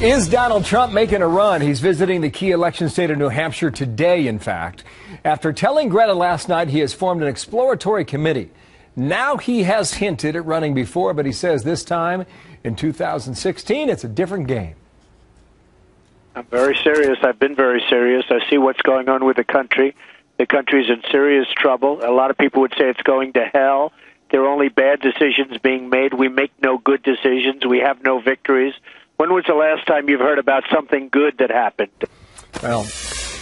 Is Donald Trump making a run? He's visiting the key election state of New Hampshire today, in fact, after telling Greta last night he has formed an exploratory committee. Now he has hinted at running before, but he says this time in 2016, it's a different game. I'm very serious. I've been very serious. I see what's going on with the country. The country's in serious trouble. A lot of people would say it's going to hell. There are only bad decisions being made. We make no good decisions. We have no victories. When was the last time you've heard about something good that happened? Well,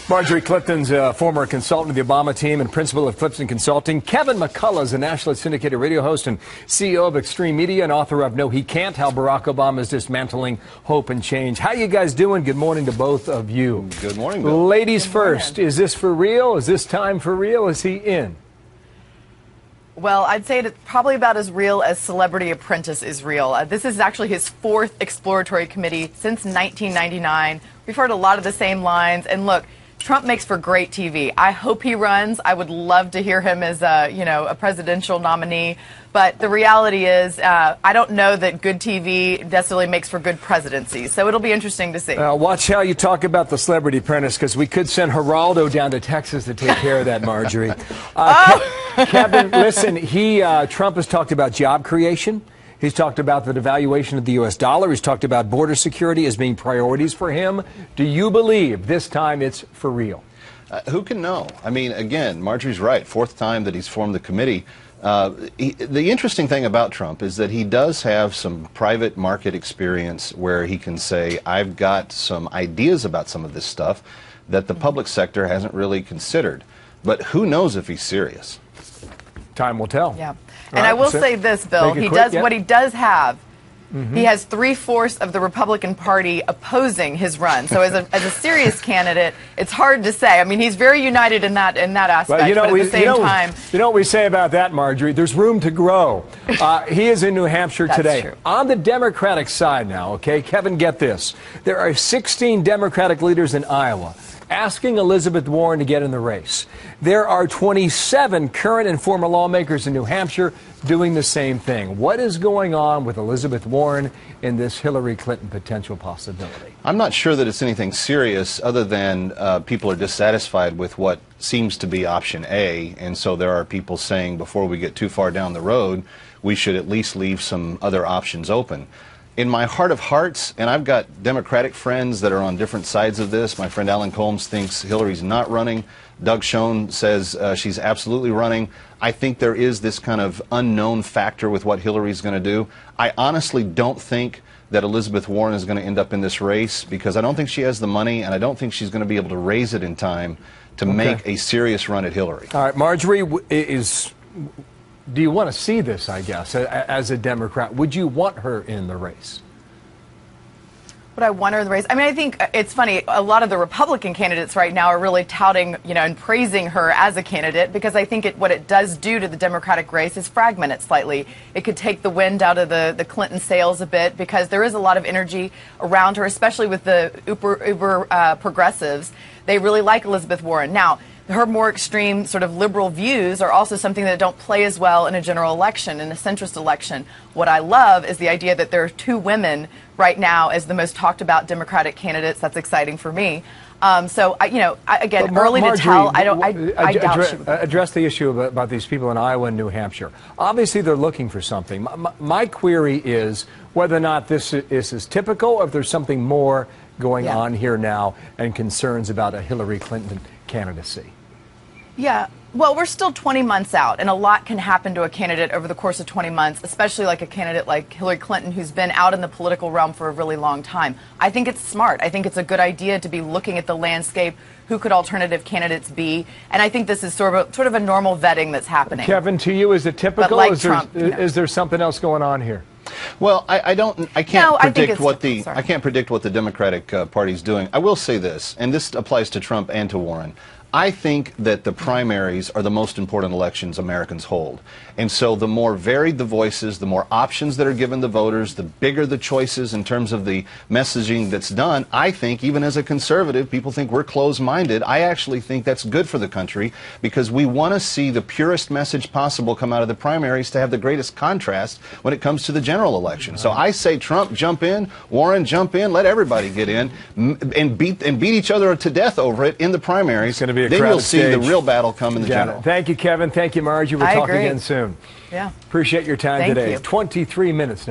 Marjorie Clifton's a former consultant of the Obama team and principal of Clifton Consulting. Kevin McCullough is a nationally syndicated radio host and CEO of Extreme Media and author of No, He Can't, How Barack Obama is Dismantling Hope and Change. How you guys doing? Good morning to both of you. Good morning, Bill. Ladies first, is this for real? Is this time for real? Is he in? Well, I'd say it's probably about as real as Celebrity Apprentice is real. This is actually his fourth exploratory committee since 1999. We've heard a lot of the same lines. And look, Trump makes for great TV. I hope he runs. I would love to hear him as a presidential nominee. But the reality is, I don't know that good TV necessarily makes for good presidency. So it'll be interesting to see. Watch how you talk about the Celebrity Apprentice, because we could send Geraldo down to Texas to take care of that, Marjorie. Kevin, listen, Trump has talked about job creation. He's talked about the devaluation of the U.S. dollar. He's talked about border security as being priorities for him. Do you believe this time it's for real? Who can know? I mean, again, Marjorie's right. Fourth time that he's formed the committee. The interesting thing about Trump is that he does have some private market experience where he can say, I've got some ideas about some of this stuff that the public sector hasn't really considered. But who knows if he's serious? Time will tell. Yeah. And I will say this, Bill. What he does have. He has 3/4 of the Republican Party opposing his run. So as a serious candidate, it's hard to say. I mean, he's very united in that aspect. But at the same time, you know what we say about that, Marjorie? There's room to grow. He is in New Hampshire today. True. On the Democratic side now, okay, Kevin, get this. There are 16 Democratic leaders in Iowa asking Elizabeth Warren to get in the race. There are 27 current and former lawmakers in New Hampshire doing the same thing. What is going on with Elizabeth Warren in this Hillary Clinton potential possibility? I'm not sure that it's anything serious other than people are dissatisfied with what seems to be option A, and so there are people saying before we get too far down the road, we should at least leave some other options open. In my heart of hearts, and I've got Democratic friends that are on different sides of this. My friend Alan Colmes thinks Hillary's not running. Doug Schoen says she's absolutely running. I think there is this kind of unknown factor with what Hillary's going to do. I honestly don't think that Elizabeth Warren is going to end up in this race because I don't think she has the money, and I don't think she's going to be able to raise it in time to make a serious run at Hillary. All right, Marjorie, do you want to see this, I guess, as a Democrat? Would you want her in the race? Would I want her in the race? I mean, I think it's funny. A lot of the Republican candidates right now are really touting, and praising her as a candidate because I think what it does do to the Democratic race is fragment it slightly. It could take the wind out of the Clinton sails a bit because there is a lot of energy around her, especially with the uber progressives. They really like Elizabeth Warren. Now, her more extreme sort of liberal views are also something that don't play as well in a general election, in a centrist election. What I love is the idea that there are two women right now as the most talked about Democratic candidates. That's exciting for me. Again, early to tell. I doubt she would. Address the issue about these people in Iowa and New Hampshire. Obviously, they're looking for something. My query is whether or not this is typical or if there's something more going on here now and concerns about a Hillary Clinton candidacy. Yeah. Well, we're still 20 months out, and a lot can happen to a candidate over the course of 20 months, especially like a candidate like Hillary Clinton, who's been out in the political realm for a really long time. I think it's smart. I think it's a good idea to be looking at the landscape. Who could alternative candidates be? And I think this is sort of a normal vetting that's happening. Kevin, to you, is it typical? But like Trump, is there something else going on here? Well, I can't predict what the Democratic Party is doing. I will say this, and this applies to Trump and to Warren. I think that the primaries are the most important elections Americans hold. And so the more varied the voices, the more options that are given the voters, the bigger the choices in terms of the messaging that's done. I think, even as a conservative, people think we're closed-minded. I actually think that's good for the country because we want to see the purest message possible come out of the primaries to have the greatest contrast when it comes to the general election. So I say Trump, jump in, Warren, jump in, let everybody get in and beat each other to death over it in the primaries. It's going to be a then you'll see stage. the real battle come in the general. Thank you, Kevin. Thank you, Margie. We'll talk again soon. Yeah. Appreciate your time Thank today. you. 23 minutes now.